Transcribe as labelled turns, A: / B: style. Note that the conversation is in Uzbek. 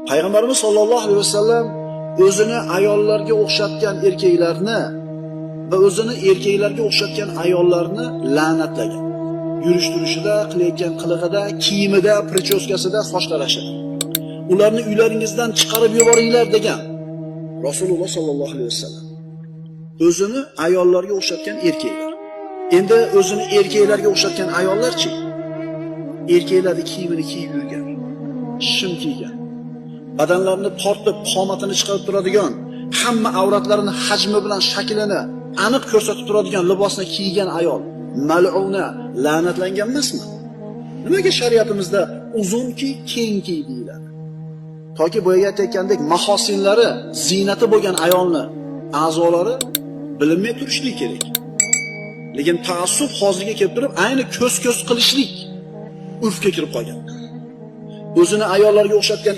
A: Payg'ambarimiz sollallohu alayhi vasallam o'zini ayollarga o'xshatgan erkaklarni va o'zini erkaklarga o'xshatgan ayollarni la'natlagan. Yurish-turishida, qilayotgan qilig'ida, kiyimida, prichoskasida, soch tarashida. Ularni uylaringizdan chiqarib yuboringlar degan Rasululloh sollallohu alayhi vasallam. O'zini ayollarga o'xshatgan erkaklar. Endi o'zini erkaklarga o'xshatgan ayollarchi? Erkaklarni kiyimini kiyib yurgan, shim kiygan, badanlarini tortib, qomatini chiqarib turadigan, hamma avratlarini hajmi bilan shaklini aniq ko'rsatib turadigan libosni kiygan ayol mal'una, la'natlangan emasmi? Nimaga shariatimizda uzun kiy, keng kiy deyiladi? Toki boyaga aytayotgandek mahosinlari, ziynati bo'lgan ayolni a'zolari bilinmay turishlik kerak. Lekin ta'assub hozirga kelib turib, ayni ko'z-ko'z qilishlik urfga kirib qolgan. O'zini ayollarga o'xshatgan